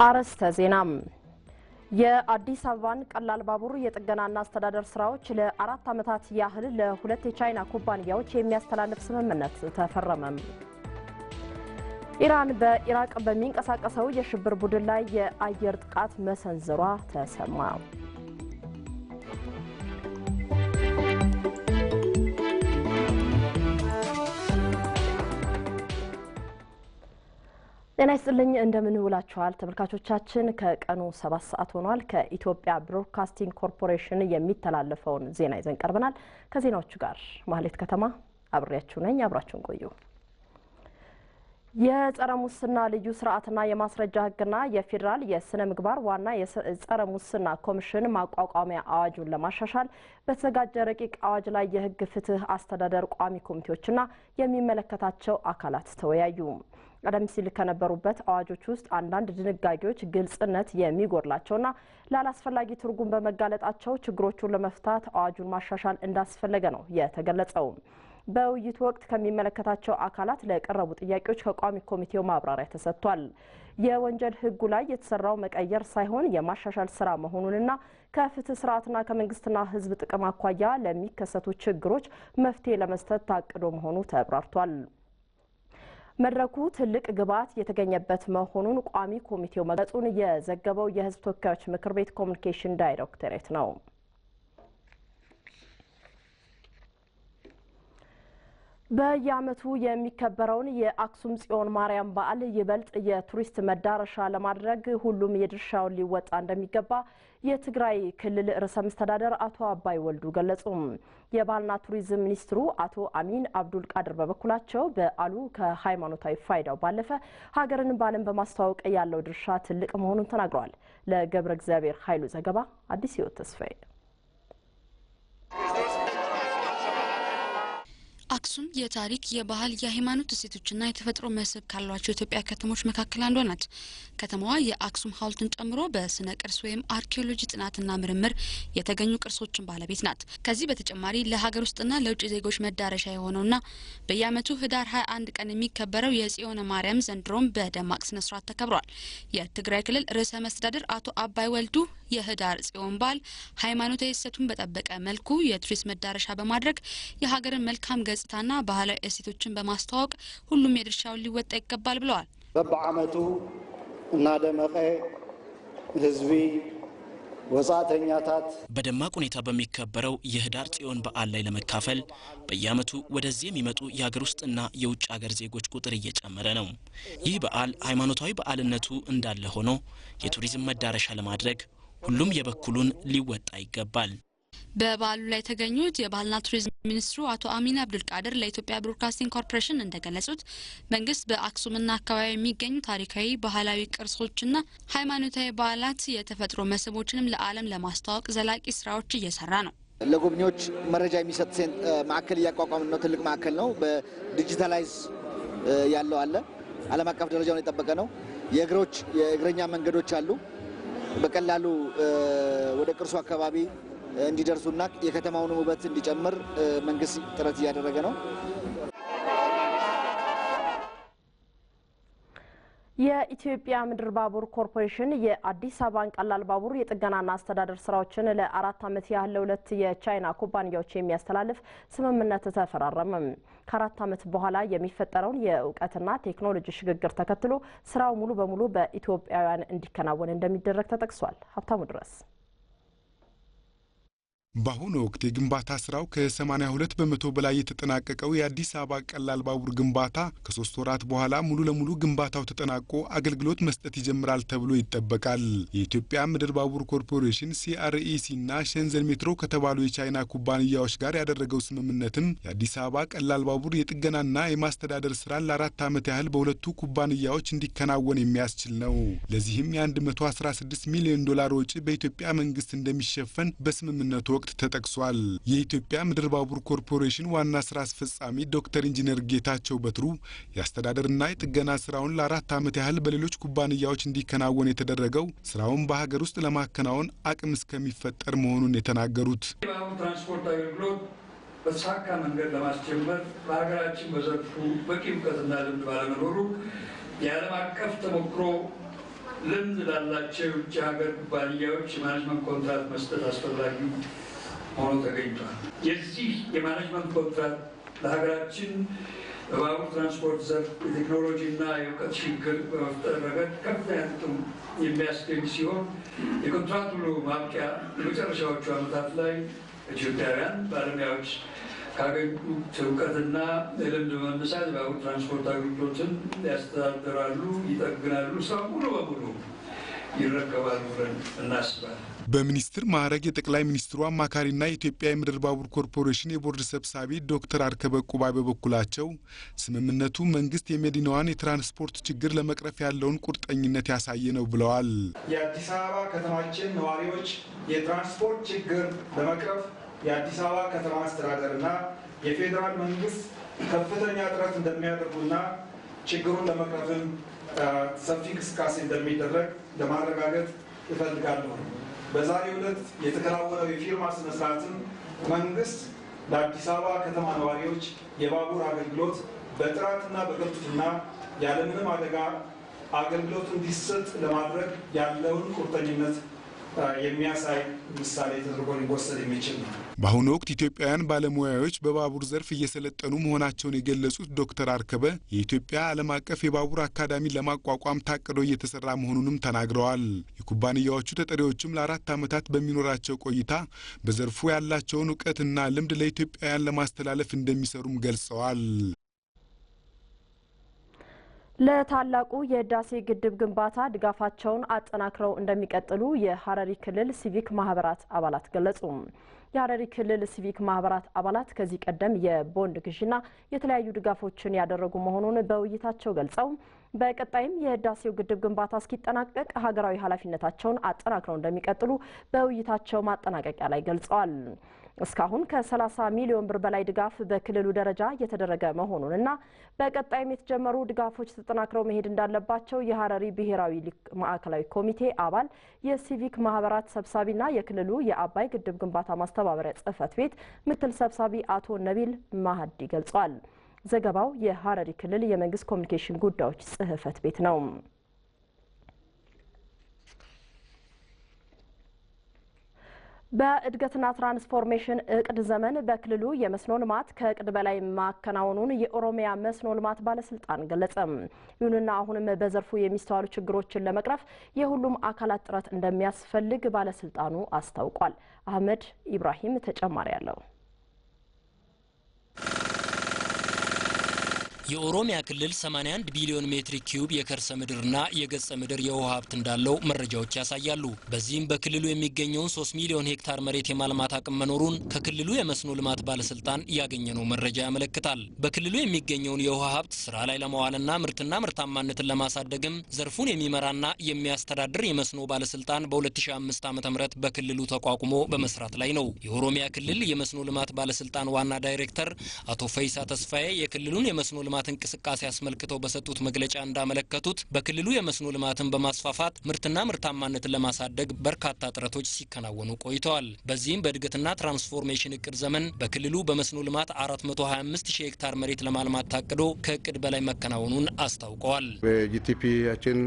አርዕስተ ዜና የአዲስ አበባን ቀላል ባቡር የጥገናና አስተዳደር ስራዎች ለ4 ዓመታት ያህል ለሁለት የቻይና ኩባንያዎች የሚያስተላልፍ ስምምነት ተፈረመ። ኢራን በኢራቅ በሚንቀሳቀሰው የሽብር ቡድን ላይ የአየር ጥቃት መሰንዘሯ ተሰማ። ጤና ይስጥልኝ እንደምን ውላችኋል ተመልካቾቻችን ከቀኑ 7 ሰዓት ሆኗል ከኢትዮጵያ ብሮድካስቲንግ ኮርፖሬሽን የሚተላለፈውን ዜና ይዘን ቀርበናል ከዜናዎቹ ጋር ማህሌት ከተማ አብሬያችሁ ነኝ አብራችሁን ቆዩ የጸረ ሙስና ልዩ ስርዓትና የማስረጃ ህግና የፌደራል የስነ ምግባር ዋና የጸረ ሙስና ኮሚሽን ማቋቋሚያ አዋጁን ለማሻሻል በተዘጋጀ ረቂቅ አዋጅ ላይ የህግ ፍትህ አስተዳደር ቋሚ ኮሚቴዎችና የሚመለከታቸው አካላት ተወያዩ ቀደም ሲል ከነበሩበት አዋጆች ውስጥ አንዳንድ ድንጋጌዎች ግልጽነት የሚጎድላቸውና ላላስፈላጊ ትርጉም በመጋለጣቸው ችግሮቹን ለመፍታት አዋጁን ማሻሻል እንዳስፈለገ ነው የተገለጸው በውይይቱ ወቅት ከሚመለከታቸው አካላት ለቀረቡ ጥያቄዎች ከቋሚ ኮሚቴው ማብራሪያ ተሰጥቷል የወንጀል ህጉ ላይ የተሰራው መቀየር ሳይሆን የማሻሻል ስራ መሆኑንና ከፍትህ ስርዓትና ከመንግስትና ህዝብ ጥቅም አኳያ ለሚከሰቱ ችግሮች መፍትሄ ለመስጠት ታቅዶ መሆኑ ተብራርቷል መድረኩ ትልቅ ግብዓት የተገኘበት መሆኑን ቋሚ ኮሚቴው መግለጹን የዘገበው የህዝብ ተወካዮች ምክር ቤት ኮሙኒኬሽን ዳይሬክቶሬት ነው በየዓመቱ የሚከበረውን የአክሱም ጽዮን ማርያም በዓል ይበልጥ የቱሪስት መዳረሻ ለማድረግ ሁሉም የድርሻውን ሊወጣ እንደሚገባ የትግራይ ክልል ርዕሰ መስተዳድር አቶ አባይ ወልዱ ገለጹ የባህልና ቱሪዝም ሚኒስትሩ አቶ አሚን አብዱል ቃድር በበኩላቸው በዓሉ ከሃይማኖታዊ ፋይዳው ባለፈ ሀገርን ባለም በማስተዋወቅ ያለው ድርሻ ትልቅ መሆኑን ተናግረዋል ለገብረ እግዚአብሔር ኃይሉ ዘገባ አዲስ ህይወት ተስፋዬ አክሱም የታሪክ የባህል የሃይማኖት እሴቶችና የተፈጥሮ መስህብ ካሏቸው ኢትዮጵያ ከተሞች መካከል አንዷ ናት ከተማዋ የአክሱም ሐውልትን ጨምሮ በስነ ቅርስ ወይም አርኪኦሎጂ ጥናትና ምርምር የተገኙ ቅርሶችን ባለቤት ናት ከዚህ በተጨማሪ ለሀገር ውስጥና ለውጭ ዜጎች መዳረሻ የሆነውና በየዓመቱ ህዳር 21 ቀን የሚከበረው የጽዮን ማርያም ዘንድሮም በደማቅ ስነ ስርዓት ተከብሯል የትግራይ ክልል ርዕሰ መስተዳድር አቶ አባይ ወልዱ የህዳር ጽዮን በዓል ሃይማኖታዊ እሴቱን በጠበቀ መልኩ የቱሪስት መዳረሻ በማድረግ የሀገርን መልካም ገጽታና ባህላዊ እሴቶችን በማስተዋወቅ ሁሉም የድርሻውን ሊወጣ ይገባል ብለዋል በበዓመቱ እና ደመቀ ህዝቢ ወጻተኛታት በደማቅ ሁኔታ በሚከበረው የህዳር ጽዮን በዓል ላይ ለመካፈል በየዓመቱ ወደዚህ የሚመጡ የሀገር ውስጥና የውጭ ሀገር ዜጎች ቁጥር እየጨመረ ነው ይህ በዓል ሃይማኖታዊ በዓልነቱ እንዳለ ሆኖ የቱሪዝም መዳረሻ ለማድረግ ሁሉም የበኩሉን ሊወጣ ይገባል በበዓሉ ላይ ተገኙት የባህልና ቱሪዝም ሚኒስትሩ አቶ አሚን አብዱል ቃድር ለኢትዮጵያ ብሮድካስቲንግ ኮርፖሬሽን እንደገለጹት መንግስት በአክሱምና አካባቢ የሚገኙ ታሪካዊ ባህላዊ ቅርሶችና ሃይማኖታዊ በዓላት የተፈጥሮ መስህቦችንም ለዓለም ለማስተዋወቅ ዘላቂ ስራዎች እየሰራ ነው ለጎብኚዎች መረጃ የሚሰጥ ማዕከል ያቋቋመ ነው ትልቅ ማዕከል ነው በዲጂታላይዝ ያለው አለ ዓለም አቀፍ ደረጃውን የጠበቀ ነው የእግረኛ መንገዶች አሉ በቀላሉ ወደ ቅርሱ አካባቢ እንዲደርሱና የከተማውን ውበት እንዲጨምር መንግስት ጥረት ያደረገ ነው የኢትዮጵያ ምድር ባቡር ኮርፖሬሽን የአዲስ አበባን ቀላል ባቡር የጥገናና አስተዳደር ስራዎችን ለ4 ዓመት ያህል ለሁለት የቻይና ኩባንያዎች የሚያስተላልፍ ስምምነት ተፈራረመ ከ4 ዓመት በኋላ የሚፈጠረውን የእውቀትና ቴክኖሎጂ ሽግግር ተከትሎ ስራው ሙሉ በሙሉ በኢትዮጵያውያን እንዲከናወን እንደሚደረግ ተጠቅሷል ሀብታሙ ድረስ በአሁኑ ወቅት የግንባታ ስራው ከ82 በመቶ በላይ የተጠናቀቀው የአዲስ አበባ ቀላል ባቡር ግንባታ ከ3 ወራት በኋላ ሙሉ ለሙሉ ግንባታው ተጠናቆ አገልግሎት መስጠት ይጀምራል ተብሎ ይጠበቃል የኢትዮጵያ ምድር ባቡር ኮርፖሬሽን CREC እና ሸንዘን ሜትሮ ከተባሉ የቻይና ኩባንያዎች ጋር ያደረገው ስምምነትም የአዲስ አበባ ቀላል ባቡር የጥገናና የማስተዳደር ስራ ለ4 ዓመት ያህል በሁለቱ ኩባንያዎች እንዲከናወን የሚያስችል ነው ለዚህም የ116 ሚሊዮን ዶላር ወጪ በኢትዮጵያ መንግስት እንደሚሸፈን በስምምነቱ ወቅት ተጠቅሷል የኢትዮጵያ ምድር ባቡር ኮርፖሬሽን ዋና ስራ አስፈጻሚ ዶክተር ኢንጂነር ጌታቸው በትሩ ያስተዳደርና የጥገና ስራውን ለ4 ዓመት ያህል በሌሎች ኩባንያዎች እንዲከናወን የተደረገው ስራውን በሀገር ውስጥ ለማከናወን አቅም እስከሚፈጠር መሆኑን የተናገሩት የባቡር ትራንስፖርት አገልግሎት በተሳካ መንገድ ለማስጀመር በሀገራችን በዘርፉ በቂ እውቀትና ልምድ ባለመኖሩ የዓለም አቀፍ ተሞክሮ ልምድ ላላቸው የውጭ ሀገር ኩባንያዎች የማኔጅመንት ኮንትራት መስጠት አስፈላጊ ሆኖ ተገኝቷል። የዚህ የማኔጅመንት ኮንትራት ለሀገራችን በባቡር ትራንስፖርት ዘርፍ የቴክኖሎጂና የእውቀት ሽግግር በመፍጠር ረገድ ከፍተኛ ጥቅም የሚያስገኝ ሲሆን የኮንትራክት ውሉ ማብቂያ የመጨረሻዎቹ ዓመታት ላይ ኢትዮጵያውያን ባለሙያዎች ካገኙት እውቀትና ልምድ በመነሳት የባቡር ትራንስፖርት አገልግሎትን ያስተዳድራሉ፣ ይጠግናሉ፣ ስራው ሙሉ በሙሉ ይረከባሉ ብለን እናስባለን። በሚኒስትር ማዕረግ የጠቅላይ ሚኒስትሩ አማካሪና የኢትዮጵያ የምድር ባቡር ኮርፖሬሽን የቦርድ ሰብሳቢ ዶክተር አርከበ ቁባይ በበኩላቸው ስምምነቱ መንግስት የመዲናዋን የትራንስፖርት ችግር ለመቅረፍ ያለውን ቁርጠኝነት ያሳየ ነው ብለዋል። የአዲስ አበባ ከተማችን ነዋሪዎች የትራንስፖርት ችግር ለመቅረፍ የአዲስ አበባ ከተማ አስተዳደርና የፌዴራል መንግስት ከፍተኛ ጥረት እንደሚያደርጉና ችግሩን ለመቅረፍም ሰፊ እንቅስቃሴ እንደሚደረግ ለማረጋገጥ እፈልጋለሁ። በዛሬው ዕለት የተከናወነው የፊርማ ስነ ስርዓትም መንግስት ለአዲስ አበባ ከተማ ነዋሪዎች የባቡር አገልግሎት በጥራትና በቅልጥፍና ያለምንም አደጋ አገልግሎት እንዲሰጥ ለማድረግ ያለውን ቁርጠኝነት የሚያሳይ ምሳሌ ተደርጎ ሊወሰድ የሚችል ነው። በአሁኑ ወቅት ኢትዮጵያውያን ባለሙያዎች በባቡር ዘርፍ እየሰለጠኑ መሆናቸውን የገለጹት ዶክተር አርከበ የኢትዮጵያ ዓለም አቀፍ የባቡር አካዳሚ ለማቋቋም ታቅዶ እየተሰራ መሆኑንም ተናግረዋል። የኩባንያዎቹ ተጠሪዎችም ለ4 ዓመታት በሚኖራቸው ቆይታ በዘርፉ ያላቸውን እውቀትና ልምድ ለኢትዮጵያውያን ለማስተላለፍ እንደሚሰሩም ገልጸዋል። ለታላቁ የህዳሴ ግድብ ግንባታ ድጋፋቸውን አጠናክረው እንደሚቀጥሉ የሐረሪ ክልል ሲቪክ ማህበራት አባላት ገለጹ። የሐረሪ ክልል ሲቪክ ማህበራት አባላት ከዚህ ቀደም የቦንድ ግዥና የተለያዩ ድጋፎችን ያደረጉ መሆኑን በውይይታቸው ገልጸው በቀጣይም የህዳሴው ግድብ ግንባታ እስኪጠናቀቅ ሀገራዊ ኃላፊነታቸውን አጠናክረው እንደሚቀጥሉ በውይይታቸው ማጠናቀቂያ ላይ ገልጸዋል። እስካሁን ከ30 ሚሊዮን ብር በላይ ድጋፍ በክልሉ ደረጃ እየተደረገ መሆኑንና በቀጣይም የተጀመሩ ድጋፎች ተጠናክረው መሄድ እንዳለባቸው የሐረሪ ብሔራዊ ማዕከላዊ ኮሚቴ አባል የሲቪክ ማህበራት ሰብሳቢና የክልሉ የአባይ ግድብ ግንባታ ማስተባበሪያ ጽህፈት ቤት ምክትል ሰብሳቢ አቶ ነቢል ማህዲ ገልጸዋል። ዘገባው የሐረሪ ክልል የመንግስት ኮሚኒኬሽን ጉዳዮች ጽህፈት ቤት ነው። በእድገትና ትራንስፎርሜሽን እቅድ ዘመን በክልሉ የመስኖ ልማት ከእቅድ በላይ ማከናወኑን የኦሮሚያ መስኖ ልማት ባለስልጣን ገለጸ። ይሁንና አሁንም በዘርፉ የሚስተዋሉ ችግሮችን ለመቅረፍ የሁሉም አካላት ጥረት እንደሚያስፈልግ ባለስልጣኑ አስታውቋል። አህመድ ኢብራሂም ተጨማሪ አለው። የኦሮሚያ ክልል 81 ቢሊዮን ሜትር ኪዩብ የከርሰ ምድርና የገጸ ምድር የውሃ ሀብት እንዳለው መረጃዎች ያሳያሉ። በዚህም በክልሉ የሚገኘውን 3 ሚሊዮን ሄክታር መሬት የማልማት አቅም መኖሩን ከክልሉ የመስኖ ልማት ባለስልጣን ያገኘነው መረጃ ያመለክታል። በክልሉ የሚገኘውን የውሃ ሀብት ስራ ላይ ለማዋልና ምርትና ምርታማነትን ለማሳደግም ዘርፉን የሚመራና የሚያስተዳድር የመስኖ ባለስልጣን በ2005 ዓ.ም በክልሉ ተቋቁሞ በመስራት ላይ ነው። የኦሮሚያ ክልል የመስኖ ልማት ባለስልጣን ዋና ዳይሬክተር አቶ ፈይሳ ተስፋዬ የክልሉን የመስኖ ልማት እንቅስቃሴ አስመልክተው በሰጡት መግለጫ እንዳመለከቱት በክልሉ የመስኖ ልማትን በማስፋፋት ምርትና ምርታማነትን ለማሳደግ በርካታ ጥረቶች ሲከናወኑ ቆይተዋል። በዚህም በእድገትና ትራንስፎርሜሽን እቅድ ዘመን በክልሉ በመስኖ ልማት 425,000 ሄክታር መሬት ለማልማት ታቅዶ ከእቅድ በላይ መከናወኑን አስታውቀዋል። በጂቲፒያችን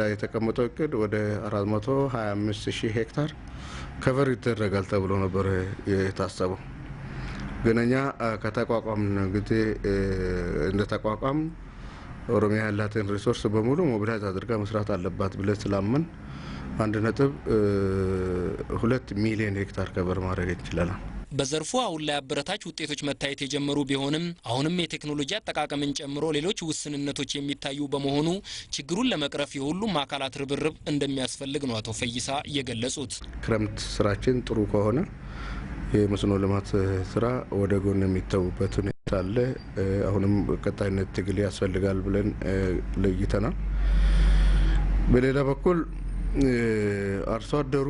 ላይ የተቀመጠው እቅድ ወደ 425,000 ሄክታር ከቨር ይደረጋል ተብሎ ነበር የታሰበው። ግነኛ ከተቋቋም ጊዜ እንደ ተቋቋም ኦሮሚያ ያላትን ሪሶርስ በሙሉ ሞቢላይዝ አድርጋ መስራት አለባት ብለን ስላመን 1.2 ሚሊዮን ሄክታር ከቨር ማድረግ እንችላለን። በዘርፉ አሁን ላይ አበረታች ውጤቶች መታየት የጀመሩ ቢሆንም አሁንም የቴክኖሎጂ አጠቃቀምን ጨምሮ ሌሎች ውስንነቶች የሚታዩ በመሆኑ ችግሩን ለመቅረፍ የሁሉም አካላት ርብርብ እንደሚያስፈልግ ነው አቶ ፈይሳ የገለጹት። ክረምት ስራችን ጥሩ ከሆነ የመስኖ ልማት ስራ ወደ ጎን የሚተውበት ሁኔታ አለ። አሁንም ቀጣይነት ትግል ያስፈልጋል ብለን ለይተናል። በሌላ በኩል አርሶ አደሩ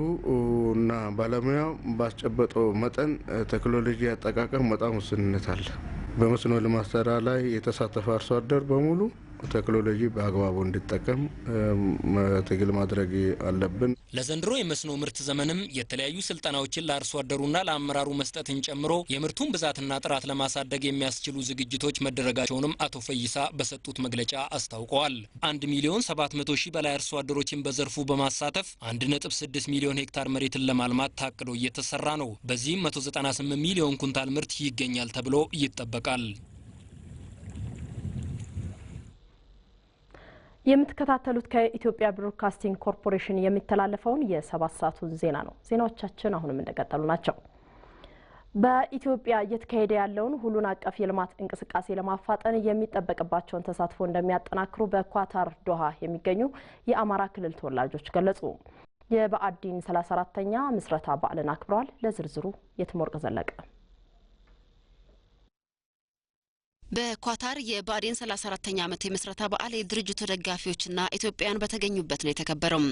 እና ባለሙያው ባስጨበጠው መጠን ቴክኖሎጂ አጠቃቀም በጣም ውስንነት አለ። በመስኖ ልማት ስራ ላይ የተሳተፈ አርሶ አደር በሙሉ ቴክኖሎጂ በአግባቡ እንዲጠቀም ትግል ማድረግ አለብን። ለዘንድሮ የመስኖ ምርት ዘመንም የተለያዩ ስልጠናዎችን ለአርሶ አደሩና ለአመራሩ መስጠትን ጨምሮ የምርቱን ብዛትና ጥራት ለማሳደግ የሚያስችሉ ዝግጅቶች መደረጋቸውንም አቶ ፈይሳ በሰጡት መግለጫ አስታውቀዋል። 1,700,000 በላይ አርሶ አደሮችን በዘርፉ በማሳተፍ 1.6 ሚሊዮን ሄክታር መሬትን ለማልማት ታቅዶ እየተሰራ ነው። በዚህም 198 ሚሊዮን ኩንታል ምርት ይገኛል ተብሎ ይጠበቃል። የምትከታተሉት ከኢትዮጵያ ብሮድካስቲንግ ኮርፖሬሽን የሚተላለፈውን የ7 ሰዓቱን ዜና ነው። ዜናዎቻችን አሁንም እንደቀጠሉ ናቸው። በኢትዮጵያ እየተካሄደ ያለውን ሁሉን አቀፍ የልማት እንቅስቃሴ ለማፋጠን የሚጠበቅባቸውን ተሳትፎ እንደሚያጠናክሩ በኳታር ዶሃ የሚገኙ የአማራ ክልል ተወላጆች ገለጹ። የብአዴን 34ኛ ምስረታ በዓልን አክብረዋል። ለዝርዝሩ የትምወርቅ ዘለቀ። በኳታር የብአዴን 34ኛ ዓመት የምስረታ በዓል የድርጅቱ ደጋፊዎችና ኢትዮጵያውያን በተገኙበት ነው የተከበረው።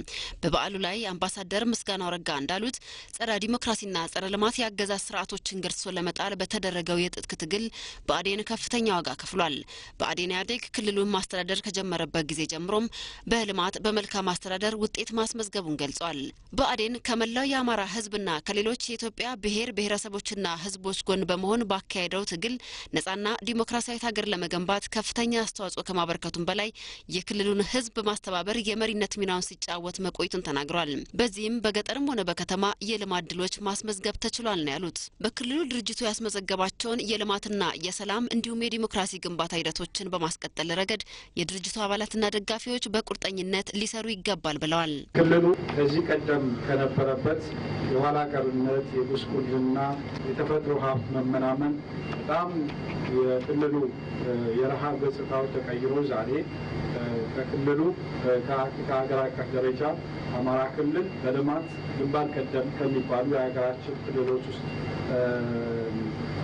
በበዓሉ ላይ አምባሳደር ምስጋናው ረጋ እንዳሉት ጸረ ዲሞክራሲና ጸረ ልማት ያገዛዝ ስርዓቶችን ገርሶ ለመጣል በተደረገው የትጥቅ ትግል ብአዴን ከፍተኛ ዋጋ ከፍሏል። ብአዴን ኢህአዴግ ክልሉን ማስተዳደር ከጀመረበት ጊዜ ጀምሮም በልማት በመልካም አስተዳደር ውጤት ማስመዝገቡን ገልጿል። ብአዴን ከመላው የአማራ ህዝብና ከሌሎች የኢትዮጵያ ብሔር ብሔረሰቦችና ህዝቦች ጎን በመሆን ባካሄደው ትግል ነጻና ዲሞክራሲ ሀገር ለመገንባት ከፍተኛ አስተዋጽኦ ከማበርከቱም በላይ የክልሉን ህዝብ በማስተባበር የመሪነት ሚናውን ሲጫወት መቆየቱን ተናግሯል። በዚህም በገጠርም ሆነ በከተማ የልማት ድሎች ማስመዝገብ ተችሏል ነው ያሉት። በክልሉ ድርጅቱ ያስመዘገባቸውን የልማትና የሰላም እንዲሁም የዲሞክራሲ ግንባታ ሂደቶችን በማስቀጠል ረገድ የድርጅቱ አባላትና ደጋፊዎች በቁርጠኝነት ሊሰሩ ይገባል ብለዋል። ክልሉ ከዚህ ቀደም ከነበረበት የኋላ ቀርነት፣ የጉስቁልና፣ የተፈጥሮ ሀብት መመናመን በጣም የክልሉ የረሃብ ገጽታው ተቀይሮ ዛሬ ከክልሉ ከሀገር አቀፍ ደረጃ አማራ ክልል በልማት ግንባር ቀደም ከሚባሉ የሀገራችን ክልሎች ውስጥ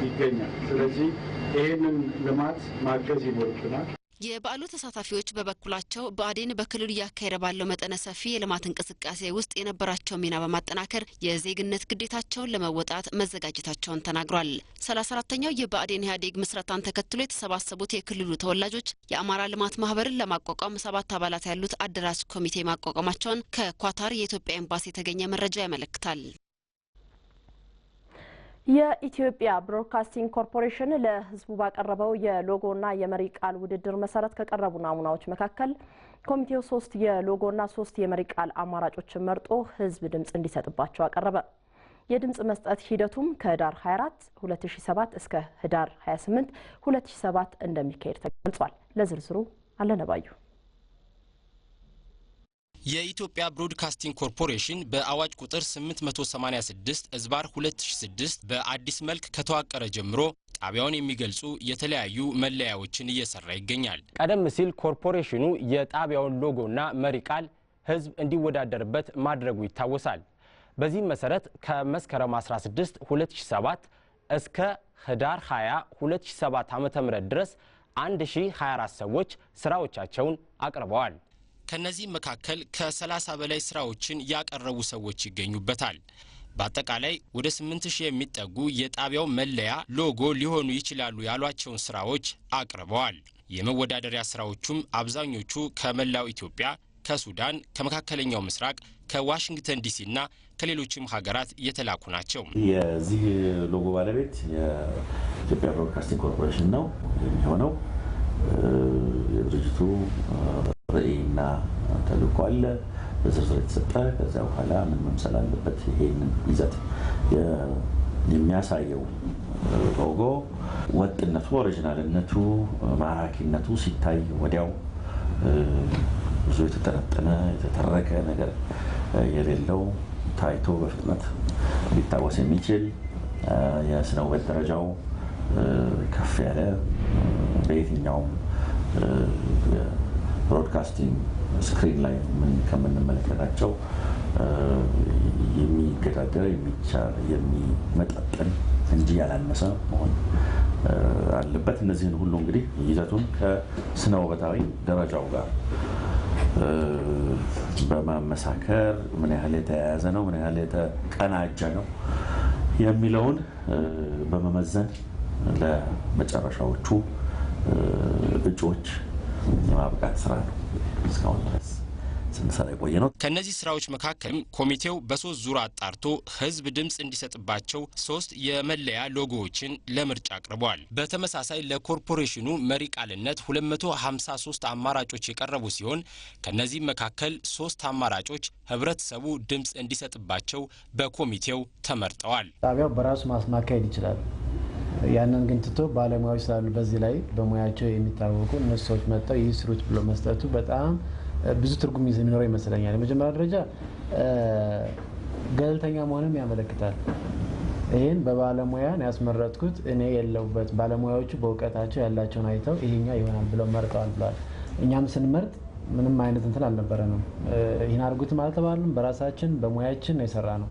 ይገኛል። ስለዚህ ይህንን ልማት ማገዝ ይኖርብናል። የበዓሉ ተሳታፊዎች በበኩላቸው ብአዴን በክልሉ እያካሄደ ባለው መጠነ ሰፊ የልማት እንቅስቃሴ ውስጥ የነበራቸው ሚና በማጠናከር የዜግነት ግዴታቸውን ለመወጣት መዘጋጀታቸውን ተናግሯል። 34ኛው የብአዴን ኢህአዴግ ምስረታን ተከትሎ የተሰባሰቡት የክልሉ ተወላጆች የአማራ ልማት ማህበርን ለማቋቋም 7 አባላት ያሉት አደራጅ ኮሚቴ ማቋቋማቸውን ከኳታር የኢትዮጵያ ኤምባሲ የተገኘ መረጃ ያመለክታል። የኢትዮጵያ ብሮድካስቲንግ ኮርፖሬሽን ለህዝቡ ባቀረበው የሎጎና የመሪ ቃል ውድድር መሰረት ከቀረቡ ናሙናዎች መካከል ኮሚቴው 3 የሎጎና 3 የመሪ ቃል አማራጮችን መርጦ ህዝብ ድምጽ እንዲሰጥባቸው አቀረበ። የድምጽ መስጠት ሂደቱም ከህዳር 24 2007 እስከ ህዳር 28 2007 እንደሚካሄድ ተገልጿል። ለዝርዝሩ አለነባዩ። የኢትዮጵያ ብሮድካስቲንግ ኮርፖሬሽን በአዋጅ ቁጥር 886 ዝባር 2006 በአዲስ መልክ ከተዋቀረ ጀምሮ ጣቢያውን የሚገልጹ የተለያዩ መለያዎችን እየሰራ ይገኛል። ቀደም ሲል ኮርፖሬሽኑ የጣቢያውን ሎጎና መሪ ቃል ህዝብ እንዲወዳደርበት ማድረጉ ይታወሳል። በዚህ መሰረት ከመስከረም 16 2007 እስከ ህዳር 20 2007 ዓ.ም ድረስ 1024 ሰዎች ስራዎቻቸውን አቅርበዋል። ከነዚህ መካከል ከ30 በላይ ስራዎችን ያቀረቡ ሰዎች ይገኙበታል። በአጠቃላይ ወደ 8000 የሚጠጉ የጣቢያው መለያ ሎጎ ሊሆኑ ይችላሉ ያሏቸውን ስራዎች አቅርበዋል። የመወዳደሪያ ስራዎቹም አብዛኞቹ ከመላው ኢትዮጵያ፣ ከሱዳን፣ ከመካከለኛው ምስራቅ፣ ከዋሽንግተን ዲሲና ከሌሎችም ሀገራት የተላኩ ናቸው። የዚህ ሎጎ ባለቤት የኢትዮጵያ ብሮድካስቲንግ ኮርፖሬሽን ነው የሚሆነው። የድርጅቱ ራዕይና ተልዕኮ አለ በዝርዝር የተሰጠ። ከዛ በኋላ ምን መምሰል አለበት ይሄንን ይዘት የሚያሳየው ሎጎ ወጥነቱ፣ ኦሪጂናልነቱ፣ ማራኪነቱ ሲታይ ወዲያው ብዙ የተጠነጠነ የተተረከ ነገር የሌለው ታይቶ በፍጥነት ሊታወስ የሚችል የስነ ውበት ደረጃው ከፍ ያለ በየትኛውም ብሮድካስቲንግ ስክሪን ላይ ምን ከምንመለከታቸው የሚገዳደር የሚቻል የሚመጣጠን እንጂ ያላነሰ መሆን አለበት። እነዚህን ሁሉ እንግዲህ ይዘቱን ከስነ ውበታዊ ደረጃው ጋር በማመሳከር ምን ያህል የተያያዘ ነው፣ ምን ያህል የተቀናጀ ነው የሚለውን በመመዘን ለመጨረሻዎቹ እጩዎች የማብቃት ስራ ነው እስካሁን ድረስ ስንሰራ የቆየ ነው። ከነዚህ ስራዎች መካከል ኮሚቴው በ3 ዙር አጣርቶ ህዝብ ድምጽ እንዲሰጥባቸው 3 የመለያ ሎጎዎችን ለምርጫ አቅርቧል። በተመሳሳይ ለኮርፖሬሽኑ መሪ ቃልነት 253 አማራጮች የቀረቡ ሲሆን ከነዚህ መካከል 3 አማራጮች ህብረተሰቡ ድምጽ እንዲሰጥባቸው በኮሚቴው ተመርጠዋል። ጣቢያው በራሱ ማካሄድ ይችላል። ያንን ግን ትቶ ባለሙያዎች ስላሉ በዚህ ላይ በሙያቸው የሚታወቁ እነሱ ሰዎች መጥተው ይስሩት ብሎ መስጠቱ በጣም ብዙ ትርጉም የሚኖረው ይመስለኛል። የመጀመሪያ ደረጃ ገለልተኛ መሆንም ያመለክታል። ይሄን በባለሙያ ያስመረጥኩት እኔ የለውበት ባለሙያዎቹ በእውቀታቸው ያላቸውን አይተው ይሄኛ ይሆናል ብለው መርጠዋል ብለዋል። እኛም ስንመርጥ ምንም አይነት እንትን አልነበረንም። ይሄን አድርጉት ማለት ተባልን። በራሳችን በሙያችን ነው የሰራ ነው።